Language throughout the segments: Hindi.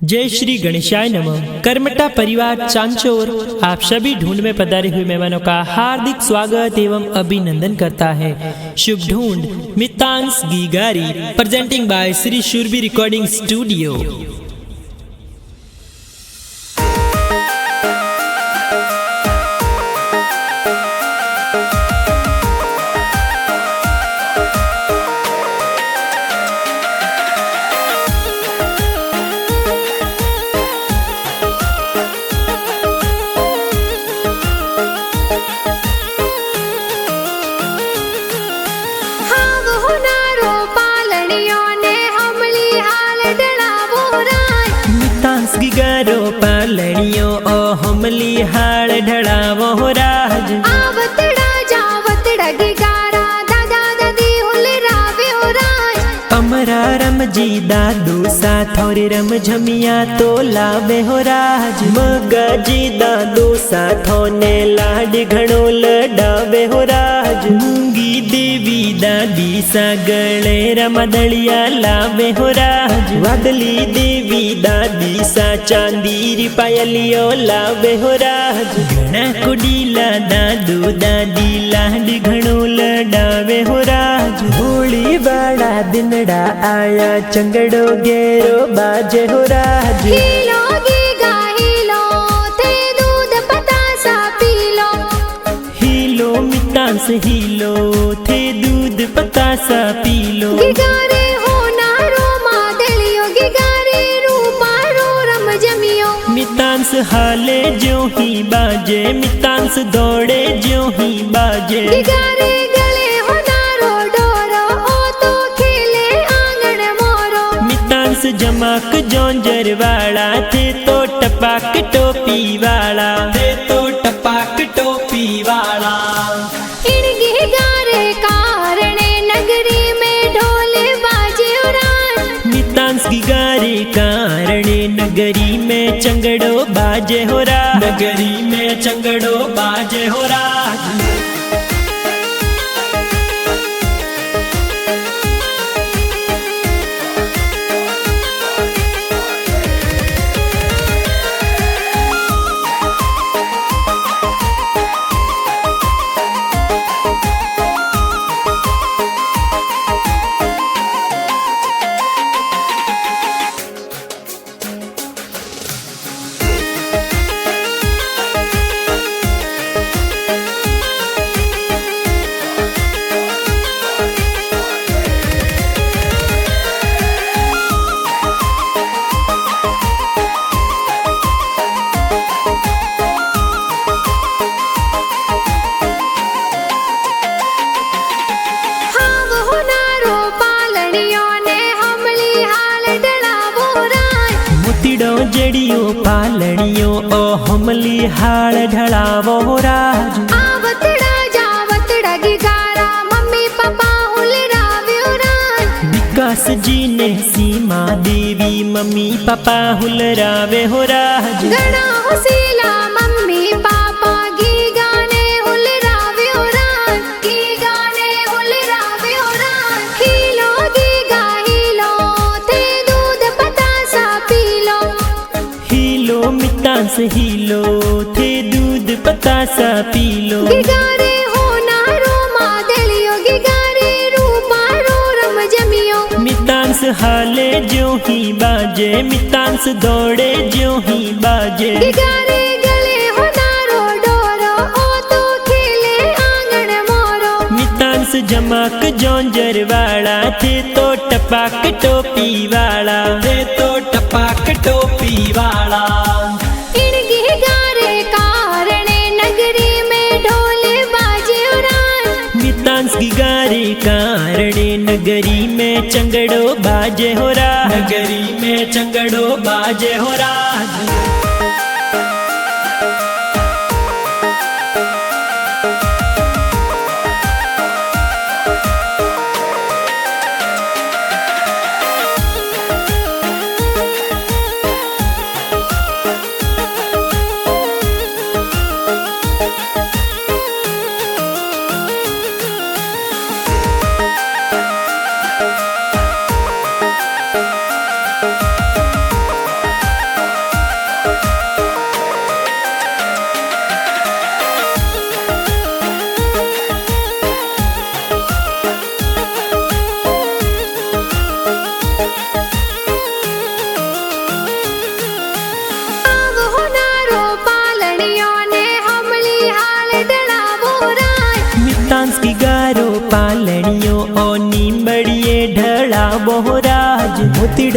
जय श्री गणेशाय नमः। करमटा परिवार चांचोर आप सभी ढूंढ में पधारे हुए मेहमानों का हार्दिक स्वागत एवं अभिनंदन करता है। शुभ ढूंढ मितांस गीगारी प्रेजेंटिंग बाय श्री शूरबी रिकॉर्डिंग स्टूडियो। गिगारो पालणियों ओ हमली हाल ढड़ावो राज आवतड़ा जावतड़ा गिगारा दादा दादी हुले रावे हो राज अमरा रमजी दादू साथोरे रम झमिया तो लावे हो राज मगाजी दादू साथो ने लाड घणो लडावे हो राज मूंगी देवी दादी सागले रमदलिया लावे हो राज वादली देवी दादी सा चांदीरी पायलियो लावे हो राज घणा कुडीला दादू दादी लाड घणो लडावे हो राज होली वाला दिनड़ा आया चंगड़ो गेरो बाजे हो राज हीलो गीगा हीलो थे दूध पतासा पीलो हीलो मितांस हीलो थे दूध पतासा पीलो गिगारे हो नारो मादलियो गिगारे रूपा रो रम जमियो मितांस हाले ज्यों ही बाजे मितांस दौड़े ज्यों ही बाजे गिगारे गले हो नारो डोरो ओ तो खेले आंगन मोरो मितांस जमाक जौंजर वाला थे तो टपाक टोपी वाला थे तो टपाक टोपी वाला इन गिगारे कारणे नगरी में ढोले बाजे उरान मितांस गिगारे कारणे नगरी में चंगड़ो बाजे हो राज नगरी में चंगड़ो बाजे हो राज जड़ियों पालणियों ओ हमली हाल ढड़ावो राज आवतड़ा जावतड़ा गिगारा मम्मी पापा हुले रावे राज विकास जी ने सीमा देवी मम्मी पापा हुल रावे हो राज गणा हुसीला मम्मी पापा गी गाने हुले रावे राज गी गाने हुले रावे राज हीलो गीगा हीलो थे दूध पतासा पीलो हीलो मितांस हीलो थे दूध पतासा पीलो गिगारे हो नारो मादलियो गिगारे रूपा रो रम जमियो मितांस हाले ज्यों ही बाजे मितांस दौड़े ज्यों ही बाजे गिगारे गले हो नारो डोरो ओ तो खेले आंगन मोरो मितांस जमाक जौंजर वाला थे तो टपाक टोपी वाला थे तो टपाक टोपी वाला इन गिगारे कारणे नगरी में ढोले बाजे उरान मितांस गिगारे कारणे नगरी में चंगड़ो बाजे हो राज नगरी में चंगड़ो बाजे हो राज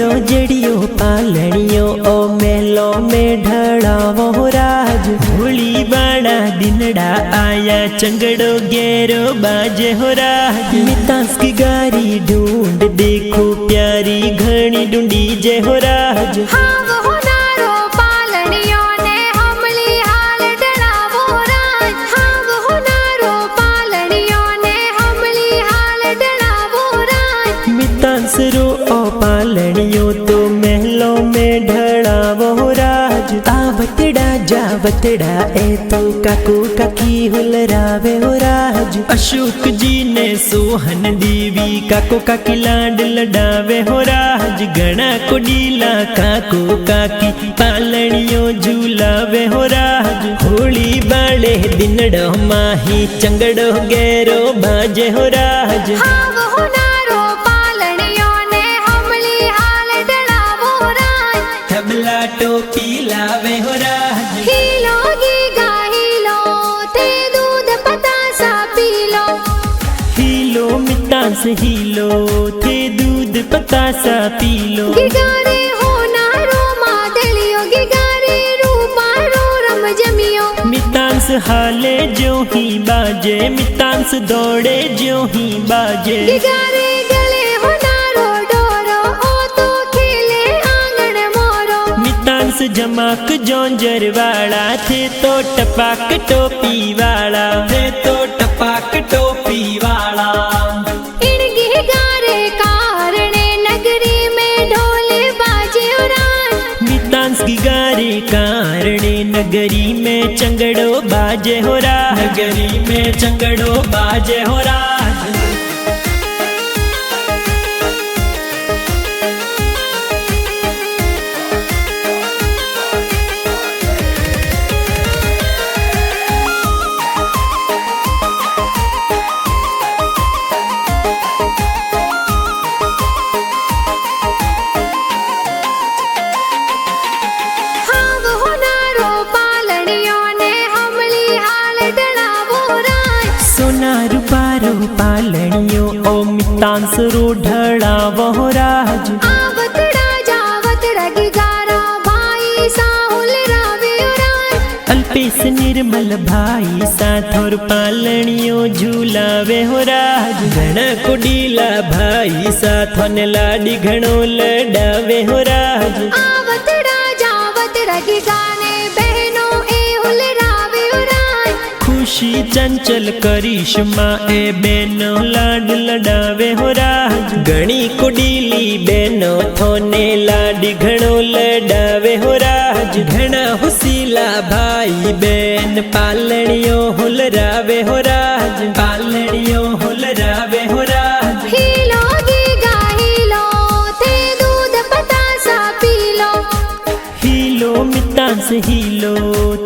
जड़ो जड़ियो पालनियो ओ मेलो में ढड़ावो राज। होली बाड़ा दिनड़ा आया चंगड़ो गेरो बाजे हो राज। मितांस की गारी ढूंढ देखो प्यारी घनी ढूंढी जे हो राज। हाँ वो नारो पालनियों ने हमली हाल डरावो राज। हाँ वो नारो पालनियों ने हमली हाल डरावो राज। मितांस रो ओ पालनियो तो महलों में ढड़ावो राज। आवतड़ा जावतड़ा ए तो काकू काकी हुलरावे हो राज। अशोक जी ने सोहन देवी काको काकी लाड लडावे हो राज। गणा को डीला काको काकी पालनियों झूलावे हो राज। होली बाड़े दिनड़ो माही चंगड़ो गेरो बाजे हो राज। हाँ वो नारो पालनियों ने हमली हाल डरावो राज। तबला टोपी लावे हो राज। हीलो गीगा हीलो ते दूध पतासा पी लो। हीलो मितांस हीलो थे दूध पतासा पी लो। गिगारे हो नारो मादलियो गिगारे रूपा रो रम जमियो। मितांस हाले जो ही बाजे मितांस दौड़े जो ही बाजे। गिगारे गले हो नारो डोरो ओ तो खेले आंगन मोरो। मितांस जमाक जौंजर वाला थे तो टपाक टोपी वाला। थे तो टपाक टोपी वाला। इन गिगारे कारणे नगरी में ढोले बाजे उरान। मितांस की गारे कारणे नगरी में चंगड़ो बाजे हो राज। नगरी में चंगड़ो बाजे हो राज। हाँ वो नारो पालनियों ने हमली हाल डरावो राज। सोना रूपारो पालनियो ओ मितांस रो ढड़ावो राज। आवतड़ा जावतड़ा गिगारा भाई साहुल रावे उरान। अल्पेश निर्मल भाई साथ और पालनियो झूलावे हो राज। घना को डीला भाई साथ ने लाडी घणो लडावे हो राज। आवतड़ा जावतड़ा गिगाने बहनों ए हुल रावे उरान। खुशी चंचल करिश्मा ए बेनो लाड लडावे हो राज। घणी को डीली बेनो थोने लाडी घणो लडावे हो राज। घना हुसीला भाई बेन पालनियो हुलरावे हो राज। पालनियो हुलरावे हो राज। हीलो गीगा हीलो ते दूध पतासा पी लो। हीलो मितांस हीलो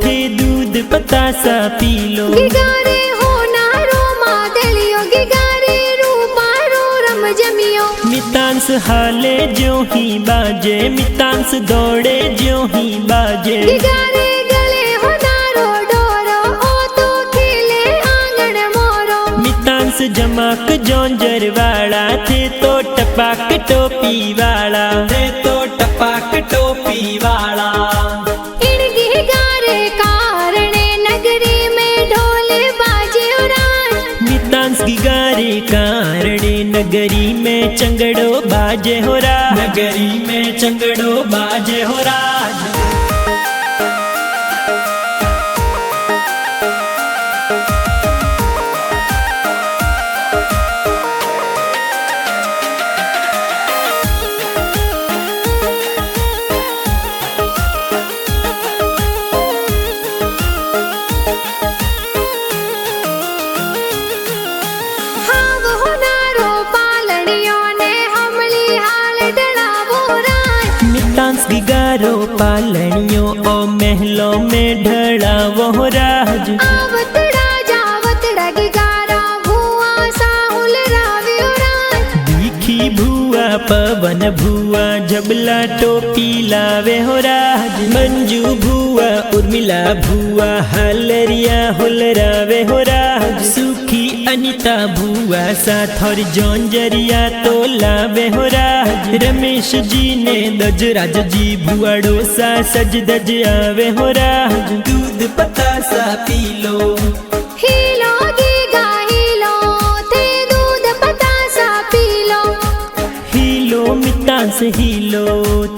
थे दूध पतासा पी लो। गिगारे हो नारो मादलियो गिगारे रूपा रो रम जमियो। मितांस हाले जो ही बाजे मितांस दौड़े जो ही बाजे। गिगारे गले हो नारो डोरो ओ तो खेले आंगन मोरो। मितांस जमाक जौंजर वाला थे तो टपाक टोपी वाला। थे तो टपाक टोपी वाला। इन गिगारे कारणे नगरी में ढोले बाजे उरान। मितांस की गारे कारणे नगरी में चंगड़ो बाजे हो राज। नगरी में चंगड़ो बाजे हो राज। हाँ वो नारो पालनियों ने हमली हाल डरावो राज। मितांस की गारो पालनियो ओ महलों में ढड़ावो राज। आवतड़ा जावतड़ा गिगारा भुआ साहुल रावे उरान। दिखी भुआ पवन भुआ जबला टोपी लावे हो राज। मंजू भुआ उर्मिला भुआ हलरिया हुलरावे हो राज। सुखी अनिता भुआ साथ और जौनजरिया तो लावे हो राज। रमेश जी ने दजराज जी भुआड़ो सा सज दज आवे हो राज। दूध पता सा P low Helo giga Helo थे दूध पता सा पी लो। हीलो मितांस हीलो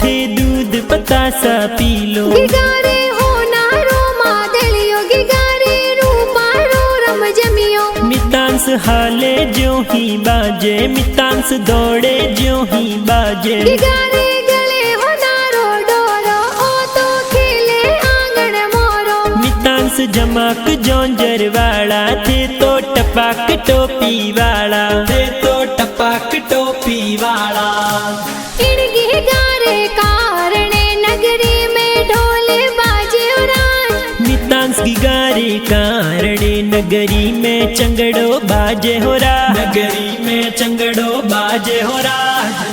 थे दूध पता सा पी लो। गिगारे हो नारो मादलियो गिगारे रूपारो रम जमियो। मितांस हाले ज्यों ही बाजे मितांस दौड़े ज्यों ही बाजे। गिगारे गले हो नारो डोरो ओ तो खेले आंगन मोरो। मितांस जमाक जौंजर वाला थे तो टपाक टोपी वाला थे तो टपाक टोपी वाला। इन गिगारे कारणे नगरी में ढोले बाजे उरान। मितांस गिगारे कारणे नगरी में चंगड़ो बाजे हो राज। नगरी में चंगड़ो बाजे हो राज।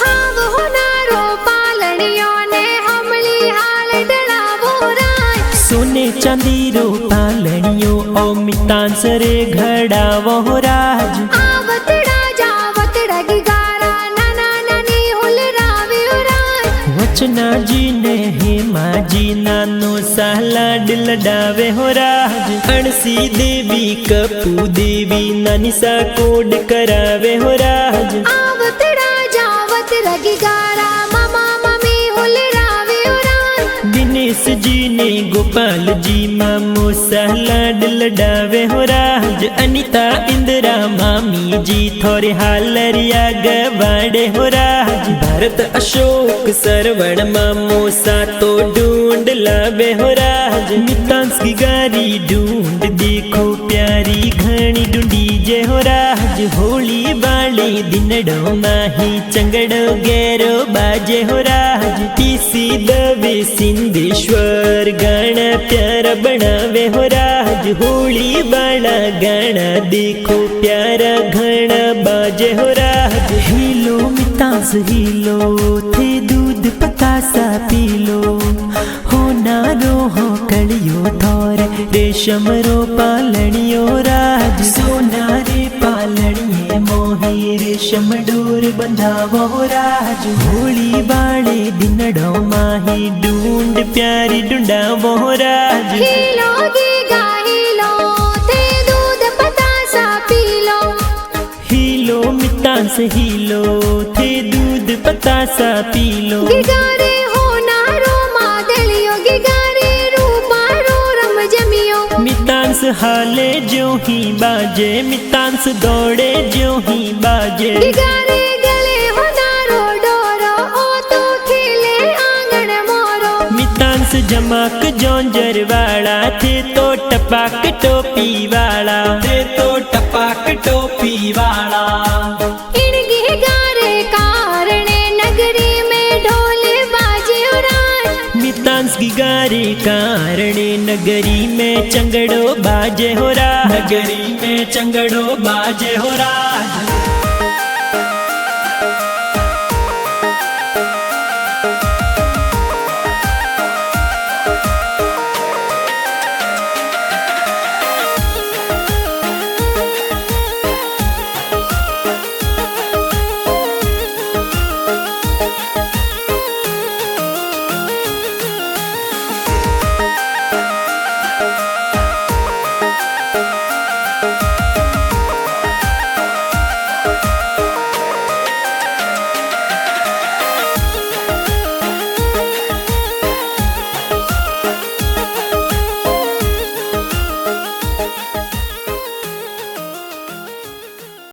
हाव हो नारो पालनियों ने हमली हाल डलावो रान। सोने चांदी रो पालनियो ओ मितांस रे घड़ावो हो राज। आवतड़ा जावतड़ा गिगारा नाना नानी हुल रावे उरान। वचना जी ने हेमा जी नानो साला दिल डावे हो राज। अणसी देवी कपू देवी नानी सा कोड करावे हो राज। आवतड़ा जावतड़ा गिगारा मामा मम्मी हुल रावे उरान। दिनेश जी ने गोपाल जी मामो साला दिल डावे हो राज। अनिता इंदिरा मामी जी थोरे हालरिया गवाड़े हो राज। भारत अशोक सरवण मामो सा तो ढूंढ लावे हो राज। मितांस की गारी ढूंढ देखो प्यारी घनी ढूंढी जे हो राज। होली बाले दिनड़ो माही चंगड़ो गैरो बाजे हो राज। टीसी दवे सिंधेश्वर गाना प्यारा बनावे हो राज। होली बाला गाना देखो प्यारा घना बाजे हो राज। हीलो मितांस हीलो थे दूध पता सा पी लो। हो नारो हो कलियो थोर रेशम रो पालनियो राज। सोना रे पालनिये मोही रेशम डोर बंधावो राज। होली बाले दिनड़ो माही ढूंढ प्यारी ढूंढावो राज। हीलो गीगा हीलो थे दूध पता सा पी लो। हीलो मितांस हीलो थे दूध पता सा पी लो। गिगारे हो नारो मादलियो गिगारे रूपारो रम जमियो। मितांस हाले ज्यों ही बाजे मितांस दौड़े ज्यों ही बाजे। गिगारे गले हो नारो डोरो ओ तो खेले आंगन मोरो। मितांस जमाक जौंजर वाला थे तो टपाक टोपी वाला थे तो टपाक टोपी वाला। इन गिगारे कारणे नगरी में ढोले बाजे उरान। मितांस की गारे कारणे नगरी में चंगड़ो बाजे हो राज। नगरी में चंगड़ो बाजे हो राज।